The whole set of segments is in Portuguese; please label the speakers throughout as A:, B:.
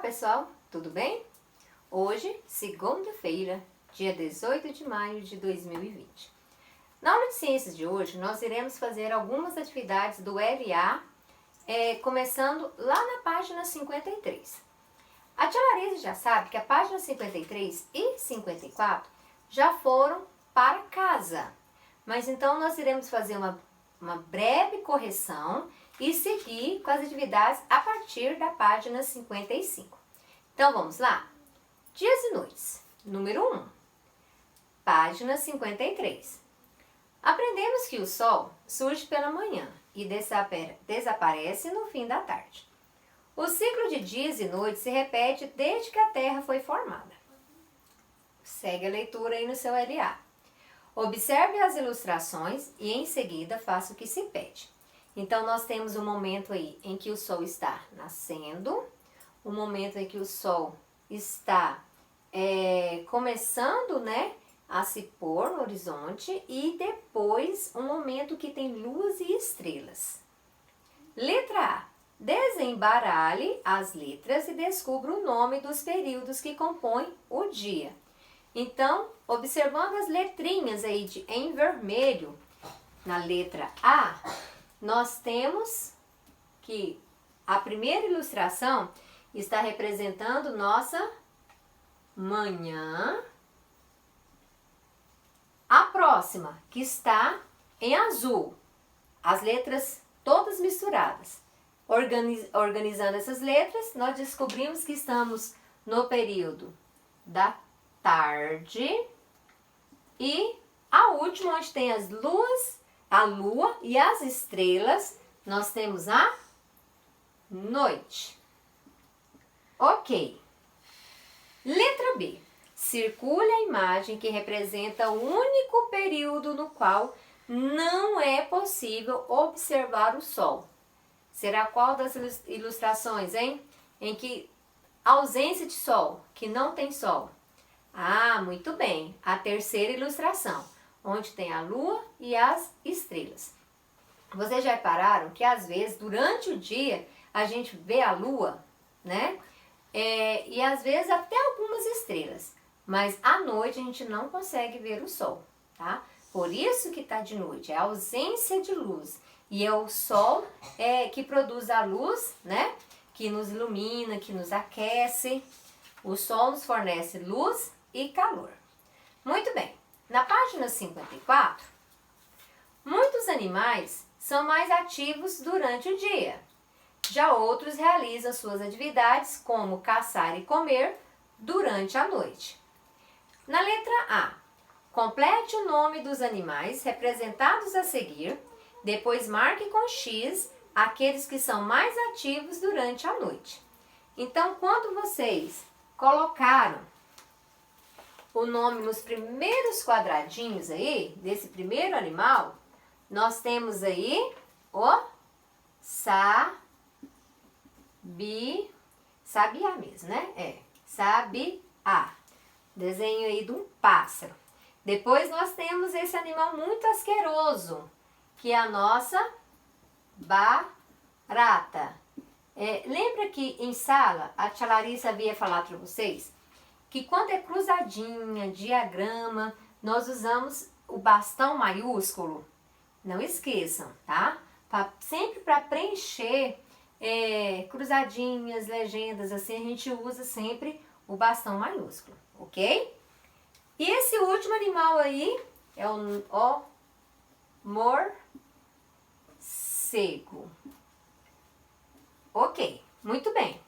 A: pessoal, tudo bem? Hoje, segunda-feira, dia 18 de maio de 2020. Na aula de ciências de hoje, nós iremos fazer algumas atividades do LA, começando lá na página 53. A tia Larissa já sabe que a página 53 e 54 já foram para casa, mas então nós iremos fazer uma breve correção e seguir com as atividades a partir da página 55. Então vamos lá? Dias e noites, número 1, página 53. Aprendemos que o Sol surge pela manhã e desaparece no fim da tarde. O ciclo de dias e noites se repete desde que a Terra foi formada. Segue a leitura aí no seu LA. Observe as ilustrações e em seguida faça o que se pede. Então nós temos um momento aí em que o Sol está nascendo, um momento em que o Sol está começando, a se pôr no horizonte e depois um momento que tem luz e estrelas. Letra A. Desembaralhe as letras e descubra o nome dos períodos que compõem o dia. Então, observando as letrinhas aí em vermelho, na letra A, nós temos que a primeira ilustração está representando nossa manhã. A próxima, que está em azul, as letras todas misturadas. Organizando essas letras, nós descobrimos que estamos no período da tarde e a última, onde tem as luas, a lua e as estrelas, nós temos a noite. Ok. Letra B. Circule a imagem que representa o único período no qual não é possível observar o Sol. Será qual das ilustrações, hein? Em que ausência de Sol, que não tem Sol. Ah, muito bem. A terceira ilustração, onde tem a Lua e as estrelas. Vocês já repararam que às vezes, durante o dia, a gente vê a Lua, e às vezes até algumas estrelas. Mas à noite a gente não consegue ver o Sol, tá? Por isso que está de noite, é a ausência de luz. E é o Sol que produz a luz, que nos ilumina, que nos aquece. O Sol nos fornece luz e calor. Muito bem, na página 54, muitos animais são mais ativos durante o dia. Já outros realizam suas atividades, como caçar e comer, durante a noite. Na letra A, complete o nome dos animais representados a seguir, depois marque com X aqueles que são mais ativos durante a noite. Então, quando vocês colocaram o nome nos primeiros quadradinhos aí, desse primeiro animal, nós temos aí o sabiá mesmo, sabiá. Desenho aí de um pássaro. Depois nós temos esse animal muito asqueroso, que é a nossa barata. Lembra que em sala a tia Larissa havia falado para vocês que quando é cruzadinha, diagrama, nós usamos o bastão maiúsculo? Não esqueçam, tá? Sempre para preencher cruzadinhas, legendas, assim, a gente usa sempre o bastão maiúsculo, ok? E esse último animal aí é o morcego. Ok, muito bem.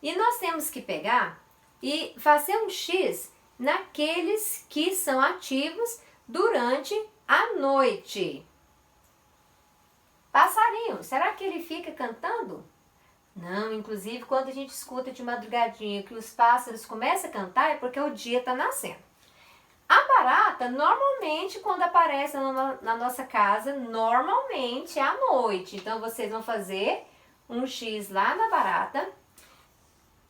A: E nós temos que pegar e fazer um X naqueles que são ativos durante a noite. Passarinho, será que ele fica cantando? Não, inclusive quando a gente escuta de madrugadinha que os pássaros começam a cantar é porque o dia está nascendo. A barata, normalmente, quando aparece na nossa casa, normalmente é à noite. Então, vocês vão fazer um X lá na barata.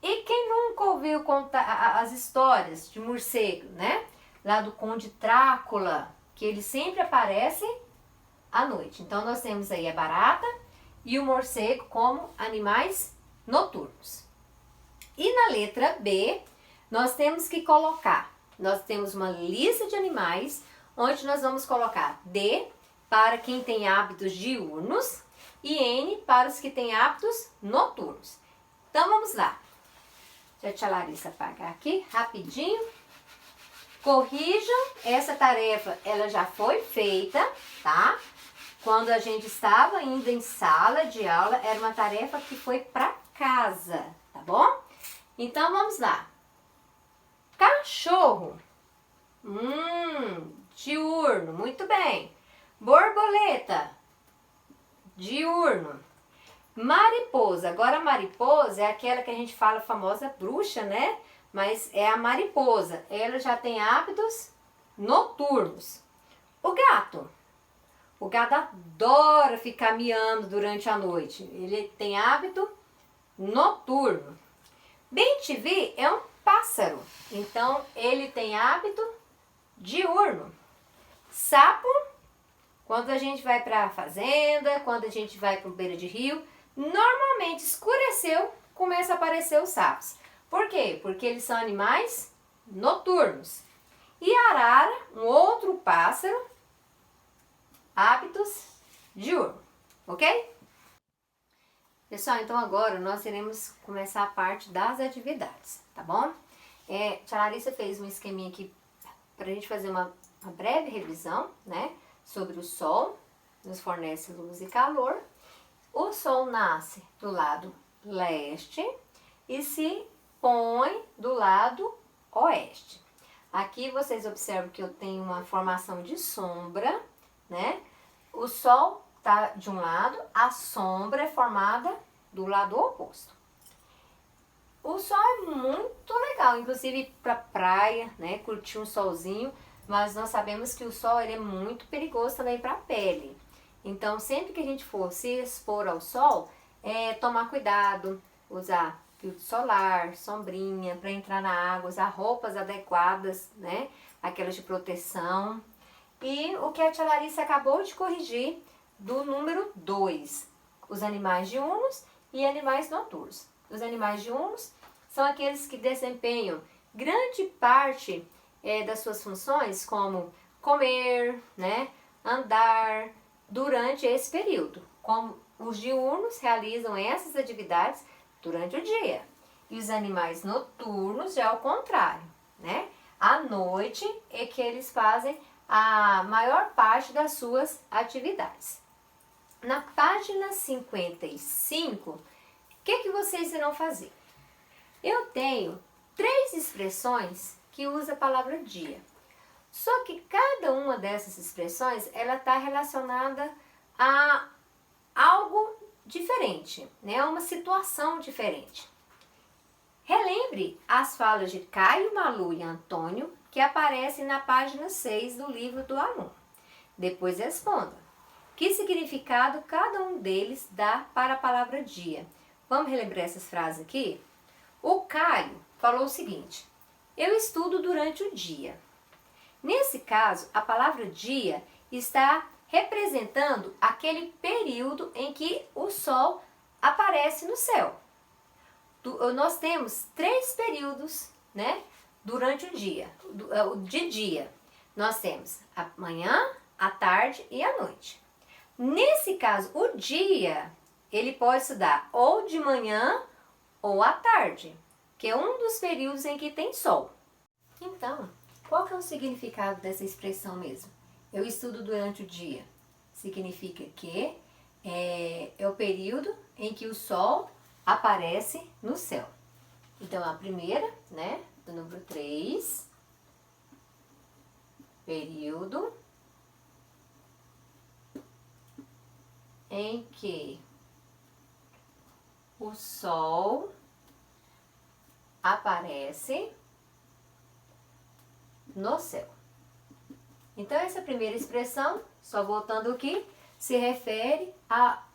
A: E quem nunca ouviu contar as histórias de morcego, Lá do Conde Drácula, que ele sempre aparece à noite. Então, nós temos aí a barata e o morcego como animais noturnos. E na letra B, nós temos que colocar, nós temos uma lista de animais, onde nós vamos colocar D para quem tem hábitos diurnos e N para os que têm hábitos noturnos. Então vamos lá. Deixa a tia Larissa apagar aqui rapidinho. Corrijam, essa tarefa ela já foi feita, tá? Quando a gente estava indo em sala de aula, era uma tarefa que foi para casa, tá bom? Então vamos lá. Cachorro. Diurno, muito bem. Borboleta. Diurno. Mariposa. Agora a mariposa é aquela que a gente fala famosa bruxa, né? Mas é a mariposa. Ela já tem hábitos noturnos. O gato. O gato adora ficar miando durante a noite. Ele tem hábito noturno. Bem-te-vi é um pássaro. Então, ele tem hábito diurno. Sapo, quando a gente vai para a fazenda, quando a gente vai para o beira de rio, normalmente escureceu, começa a aparecer os sapos. Por quê? Porque eles são animais noturnos. E arara, um outro pássaro, hábitos diurnos, ok? Pessoal, então agora nós iremos começar a parte das atividades, tá bom? Tia Larissa fez um esqueminha aqui para a gente fazer uma breve revisão, né? Sobre o Sol, nos fornece luz e calor. O Sol nasce do lado leste e se põe do lado oeste. Aqui vocês observam que eu tenho uma formação de sombra, né? O Sol está de um lado, a sombra é formada do lado oposto. O sol é muito legal, inclusive para praia, né? Curtir um solzinho, mas nós sabemos que o sol ele é muito perigoso também para a pele. Então, sempre que a gente for se expor ao sol, tomar cuidado, usar filtro solar, sombrinha, para entrar na água, usar roupas adequadas, né? Aquelas de proteção. E o que a tia Larissa acabou de corrigir do número 2, os animais diurnos e animais noturnos. Os animais diurnos são aqueles que desempenham grande parte das suas funções, como comer, né, andar, durante esse período. Como os diurnos realizam essas atividades durante o dia. E os animais noturnos já é o contrário, né? À noite é que eles fazem a maior parte das suas atividades. Na página 55, o que vocês irão fazer? Eu tenho 3 expressões que usam a palavra dia. Só que cada uma dessas expressões, ela está relacionada a algo diferente, né? Uma situação diferente. Relembre as falas de Caio, Malu e Antônio, que aparecem na página 6 do livro do aluno. Depois responda. Que significado cada um deles dá para a palavra dia? Vamos relembrar essas frases aqui? O Caio falou o seguinte: eu estudo durante o dia. Nesse caso, a palavra dia está representando aquele período em que o sol aparece no céu. Nós temos 3 períodos, né, durante o dia, de dia. Nós temos a manhã, a tarde e a noite. Nesse caso, o dia, ele pode se dar ou de manhã ou à tarde, que é um dos períodos em que tem sol. Então, qual que é o significado dessa expressão mesmo? Eu estudo durante o dia. Significa que é o período em que o sol aparece no céu. Então, a primeira, né, do número 3, período em que o sol aparece no céu. Então, essa primeira expressão, só voltando aqui, se refere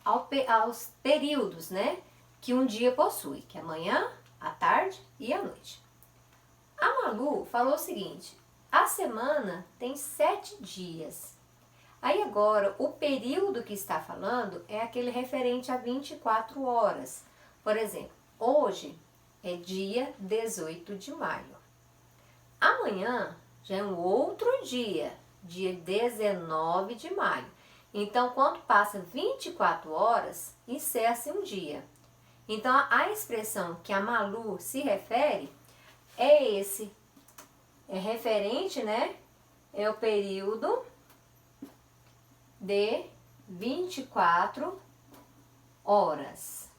A: aos períodos, né, que um dia possui, que é a manhã, a tarde e a noite. A Malu falou o seguinte: a semana tem 7 dias. Aí agora, o período que está falando é aquele referente a 24 horas. Por exemplo, hoje é dia 18 de maio. Amanhã já é um outro dia, dia 19 de maio. Então, quando passa 24 horas, encerra-se um dia. Então, a expressão que a Malu se refere é esse. É referente, né? É o período de 24 horas.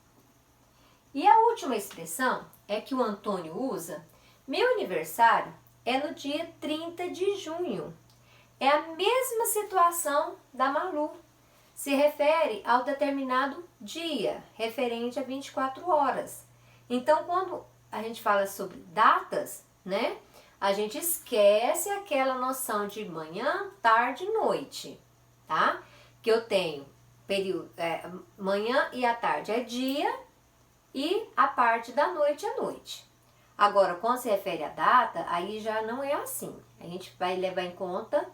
A: E a última expressão é que o Antônio usa: meu aniversário é no dia 30 de junho. É a mesma situação da Malu. Se refere ao determinado dia, referente a 24 horas. Então, quando a gente fala sobre datas, né? A gente esquece aquela noção de manhã, tarde e noite, tá? Que eu tenho período, manhã e a tarde é dia e a parte da noite é noite. Agora, quando se refere à data, aí já não é assim. A gente vai levar em conta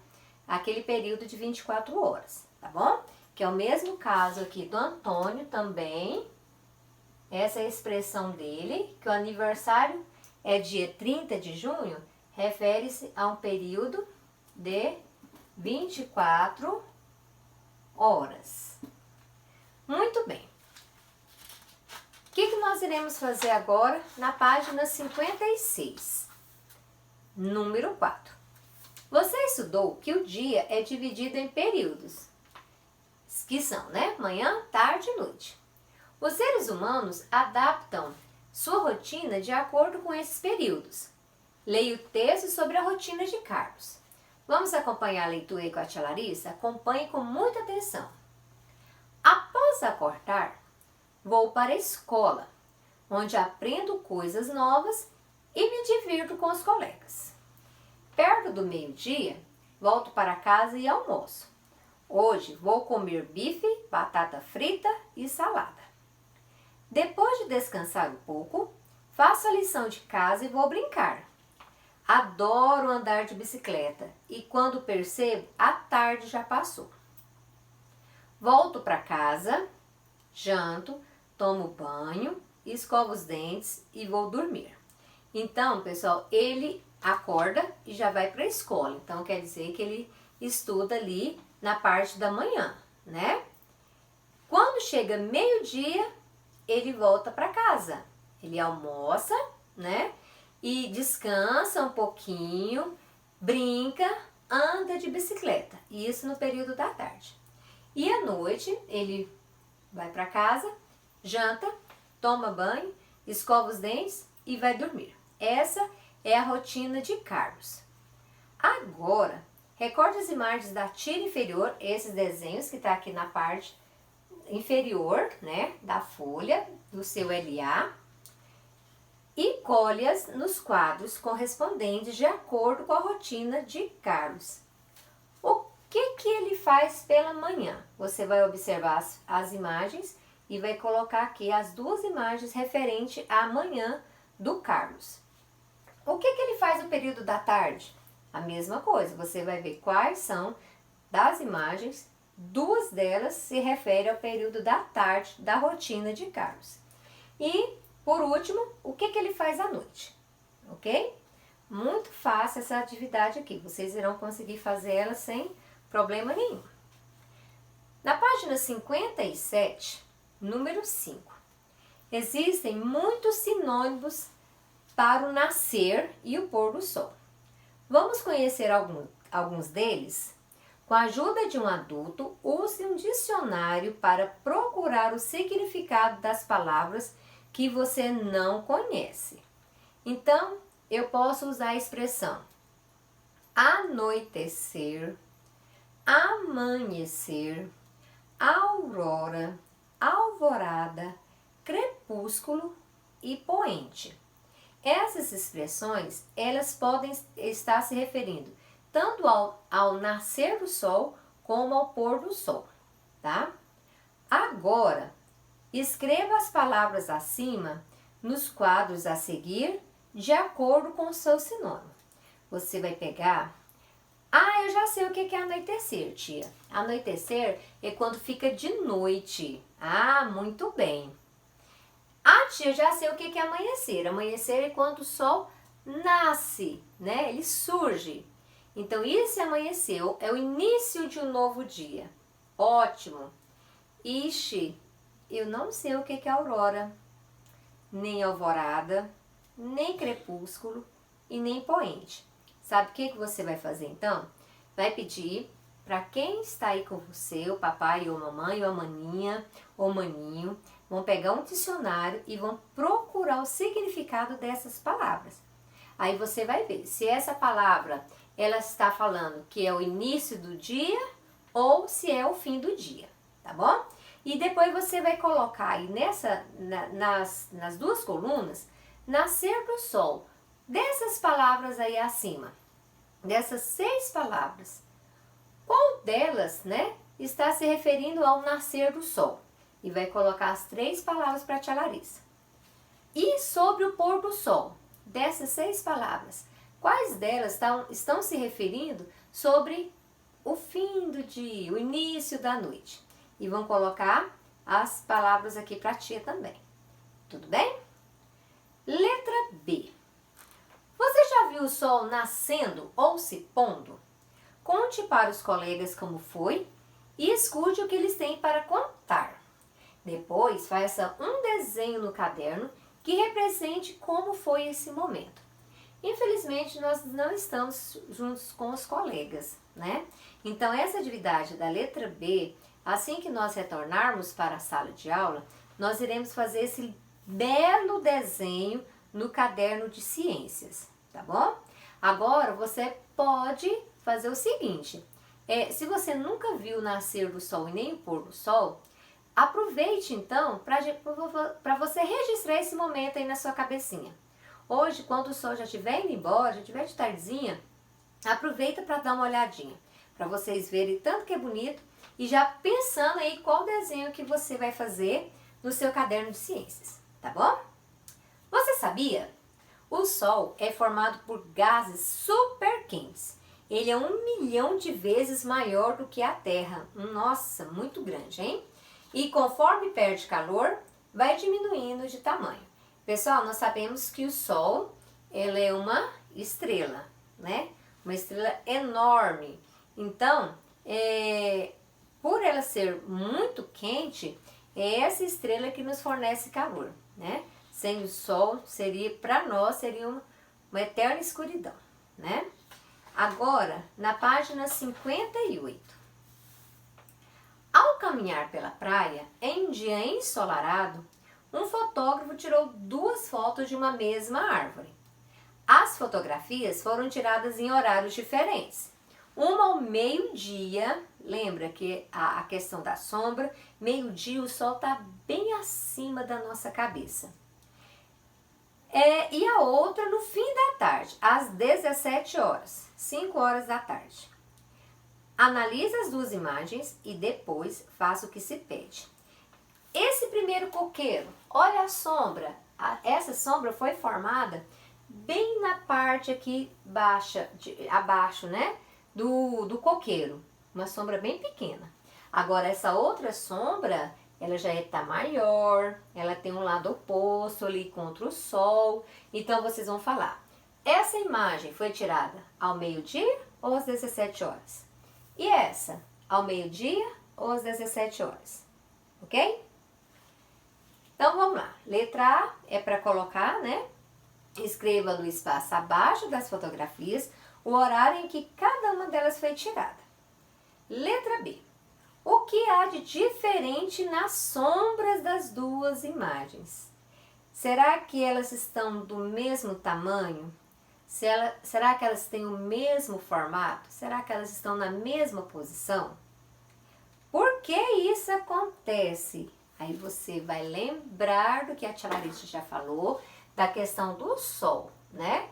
A: aquele período de 24 horas, tá bom? Que é o mesmo caso aqui do Antônio também. Essa é a expressão dele, que o aniversário é dia 30 de junho, refere-se a um período de 24 horas. Muito bem. O que nós iremos fazer agora na página 56? Número 4. Você estudou que o dia é dividido em períodos, que são, né? Manhã, tarde e noite. Os seres humanos adaptam sua rotina de acordo com esses períodos. Leia o texto sobre a rotina de Carlos. Vamos acompanhar a leitura aí com a tia Larissa? Acompanhe com muita atenção. Após acordar, vou para a escola, onde aprendo coisas novas e me divirto com os colegas. Perto do meio-dia, volto para casa e almoço. Hoje vou comer bife, batata frita e salada. Depois de descansar um pouco, faço a lição de casa e vou brincar. Adoro andar de bicicleta e quando percebo, a tarde já passou. Volto para casa, janto, tomo banho, escovo os dentes e vou dormir. Então, pessoal, ele acorda e já vai para a escola. Então, quer dizer que ele estuda ali na parte da manhã, né? Quando chega meio-dia, ele volta para casa. Ele almoça, né? E descansa um pouquinho, brinca, anda de bicicleta. Isso no período da tarde. E à noite, ele vai para casa, janta, toma banho, escova os dentes e vai dormir. Essa é a rotina de Carlos. Agora, recorde as imagens da tira inferior, esses desenhos que está aqui na parte inferior, né, da folha do seu LA, e colhe-as nos quadros correspondentes de acordo com a rotina de Carlos. O que ele faz pela manhã? Você vai observar as imagens e vai colocar aqui as duas imagens referentes à manhã do Carlos. O que ele faz no período da tarde? A mesma coisa, você vai ver quais são das imagens, duas delas se referem ao período da tarde da rotina de Carlos. E, por último, o que ele faz à noite, ok? Muito fácil essa atividade aqui, vocês irão conseguir fazer ela sem problema nenhum. Na página 57, número 5, existem muitos sinônimos para o nascer e o pôr do sol. Vamos conhecer alguns deles? Com a ajuda de um adulto, use um dicionário para procurar o significado das palavras que você não conhece. Então, eu posso usar a expressão anoitecer, amanhecer, aurora, alvorada, crepúsculo e poente. Essas expressões, elas podem estar se referindo tanto ao nascer do sol como ao pôr do sol, tá? Agora, escreva as palavras acima nos quadros a seguir, de acordo com o seu sinônimo. Você vai pegar... Ah, eu já sei o que é anoitecer, tia. Anoitecer é quando fica de noite. Ah, muito bem. A tia, já sei o que é amanhecer. Amanhecer é quando o sol nasce, né? Ele surge. Então, isso é amanhecer, é o início de um novo dia. Ótimo. Ixi, eu não sei o que é aurora, nem alvorada, nem crepúsculo e nem poente. Sabe o que você vai fazer então? Vai pedir para quem está aí com você, o papai ou a mamãe ou a maninha ou maninho, vão pegar um dicionário e vão procurar o significado dessas palavras. Aí você vai ver se essa palavra ela está falando que é o início do dia ou se é o fim do dia, tá bom? E depois você vai colocar aí nas duas colunas, nascer do sol. Dessas palavras aí acima, dessas 6 palavras, qual delas, né, está se referindo ao nascer do sol? E vai colocar as 3 palavras para a tia Larissa. E sobre o pôr do sol, dessas 6 palavras, quais delas estão se referindo sobre o fim do dia, o início da noite? E vão colocar as palavras aqui para a tia também. Tudo bem? Letra B. Você já viu o sol nascendo ou se pondo? Conte para os colegas como foi e escute o que eles têm para contar. Depois, faça um desenho no caderno que represente como foi esse momento. Infelizmente, nós não estamos juntos com os colegas, né? Então, essa atividade da letra B, assim que nós retornarmos para a sala de aula, nós iremos fazer esse belo desenho no caderno de ciências, tá bom? Agora, você pode fazer o seguinte, se você nunca viu o nascer do sol e nem o pôr do sol, aproveite então para você registrar esse momento aí na sua cabecinha. Hoje, quando o sol já estiver indo embora, já estiver de tardezinha, aproveita para dar uma olhadinha, para vocês verem tanto que é bonito e já pensando aí qual desenho que você vai fazer no seu caderno de ciências, tá bom? Você sabia? O Sol é formado por gases super quentes. Ele é 1 milhão de vezes maior do que a Terra. Nossa, muito grande, hein? E conforme perde calor, vai diminuindo de tamanho. Pessoal, nós sabemos que o Sol, ela é uma estrela, né? Uma estrela enorme. Então, por ela ser muito quente, é essa estrela que nos fornece calor, né? Sem o Sol, para nós, seria uma eterna escuridão, né? Agora, na página 58. Ao caminhar pela praia, em um dia ensolarado, um fotógrafo tirou 2 fotos de uma mesma árvore. As fotografias foram tiradas em horários diferentes. Uma ao meio-dia, lembra que a questão da sombra, meio-dia o sol está bem acima da nossa cabeça. E a outra no fim da tarde, às 17 horas, 5 horas da tarde. Analise as 2 imagens e depois faça o que se pede. Esse primeiro coqueiro, olha a sombra. Essa sombra foi formada bem na parte aqui abaixo, né? Do coqueiro. Uma sombra bem pequena. Agora, essa outra sombra, ela já está maior, ela tem um lado oposto ali contra o sol. Então, vocês vão falar, essa imagem foi tirada ao meio-dia ou às 17 horas? E essa, ao meio-dia ou às 17 horas? Ok? Então, vamos lá. Letra A é para colocar, né? Escreva no espaço abaixo das fotografias o horário em que cada uma delas foi tirada. Letra B. O que há de diferente nas sombras das 2 imagens? Será que elas estão do mesmo tamanho? Será que elas têm o mesmo formato? Será que elas estão na mesma posição? Por que isso acontece? Aí você vai lembrar do que a tia Larissa já falou, da questão do sol, né?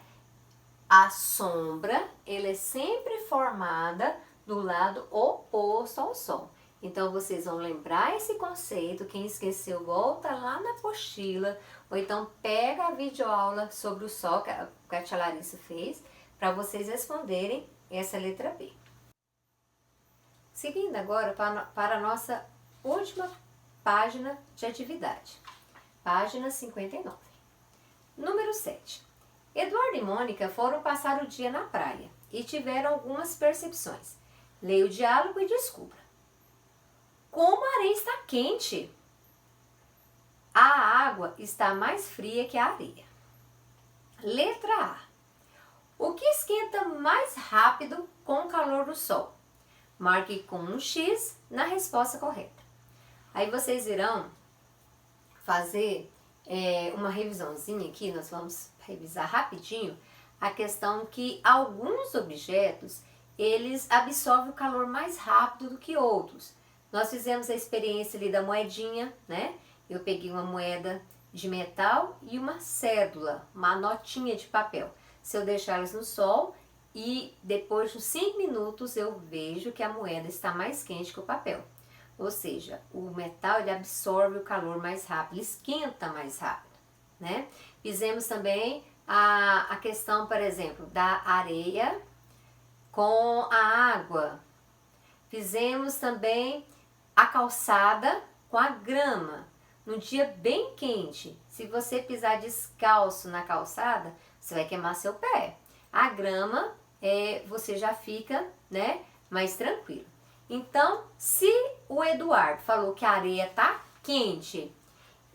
A: A sombra, ela é sempre formada do lado oposto ao sol. Então, vocês vão lembrar esse conceito. Quem esqueceu, volta lá na apostila. Ou então, pega a videoaula sobre o sol que a tia Larissa fez, para vocês responderem essa letra B. Seguindo agora para a nossa última página de atividade. página 59. Número 7. Eduardo e Mônica foram passar o dia na praia e tiveram algumas percepções. Leia o diálogo e descubra. Como a areia está quente! A água está mais fria que a areia. Letra A. O que esquenta mais rápido com o calor do sol? Marque com um X na resposta correta. Aí vocês irão fazer uma revisãozinha aqui, nós vamos revisar rapidinho a questão que alguns objetos, eles absorvem o calor mais rápido do que outros. Nós fizemos a experiência ali da moedinha, né? Eu peguei uma moeda de metal e uma cédula, uma notinha de papel. Se eu deixar elas no sol e depois de 5 minutos eu vejo que a moeda está mais quente que o papel. Ou seja, o metal ele absorve o calor mais rápido, ele esquenta mais rápido, né? Fizemos também a questão, por exemplo, da areia com a água. Fizemos também a calçada com a grama. Num dia bem quente, se você pisar descalço na calçada, você vai queimar seu pé. A grama, você já fica, né, mais tranquilo. Então, se o Eduardo falou que a areia está quente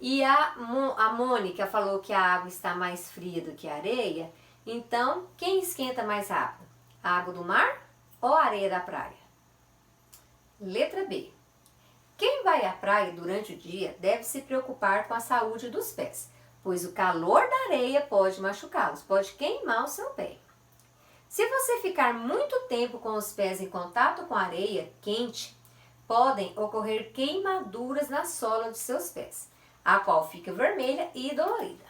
A: e a Mônica falou que a água está mais fria do que a areia, então, quem esquenta mais rápido? A água do mar ou a areia da praia? Letra B. Quem vai à praia durante o dia deve se preocupar com a saúde dos pés, pois o calor da areia pode machucá-los, pode queimar o seu pé. Se você ficar muito tempo com os pés em contato com a areia quente, podem ocorrer queimaduras na sola de seus pés, a qual fica vermelha e dolorida.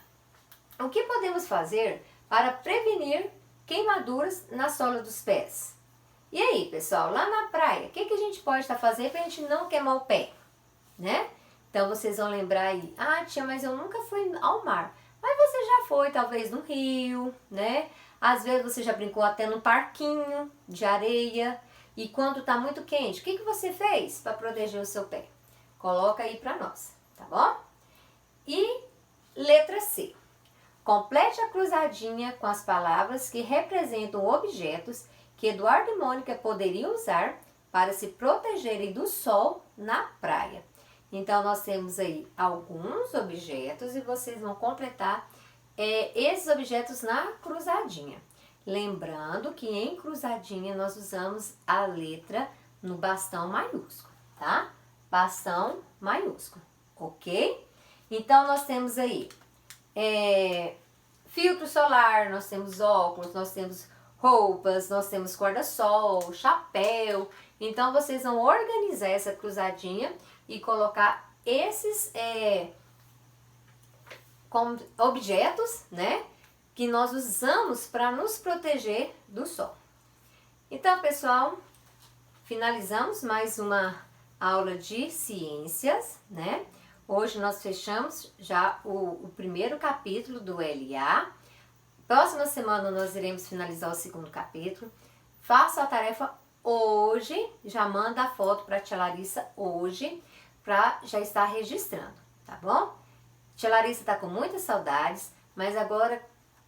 A: O que podemos fazer para prevenir queimaduras na sola dos pés? E aí, pessoal, lá na praia, o que a gente pode estar fazendo para a gente não queimar o pé, né? Então, vocês vão lembrar aí, tia, mas eu nunca fui ao mar. Mas você já foi, talvez, no rio, né? Às vezes você já brincou até num parquinho de areia. E quando está muito quente, o que você fez para proteger o seu pé? Coloca aí para nós, tá bom? E letra C. Complete a cruzadinha com as palavras que representam objetos que Eduardo e Mônica poderiam usar para se protegerem do sol na praia. Então, nós temos aí alguns objetos e vocês vão completar esses objetos na cruzadinha. Lembrando que em cruzadinha nós usamos a letra no bastão maiúsculo, tá? Bastão maiúsculo, ok? Então, nós temos aí filtro solar, nós temos óculos, nós temos roupas, nós temos guarda-sol, chapéu. Então, vocês vão organizar essa cruzadinha e colocar esses como objetos, né, que nós usamos para nos proteger do sol. Então, pessoal, finalizamos mais uma aula de ciências, né? Hoje nós fechamos já o primeiro capítulo do LA. Próxima semana nós iremos finalizar o segundo capítulo. Faça a tarefa hoje, já manda a foto para a tia Larissa hoje, para já estar registrando, tá bom? Tia Larissa está com muitas saudades, mas agora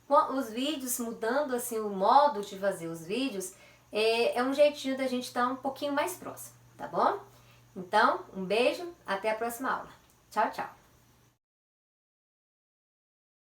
A: com os vídeos mudando assim o modo de fazer os vídeos, é um jeitinho da gente estar um pouquinho mais próximo, tá bom? Então, um beijo, até a próxima aula. Tchau, tchau!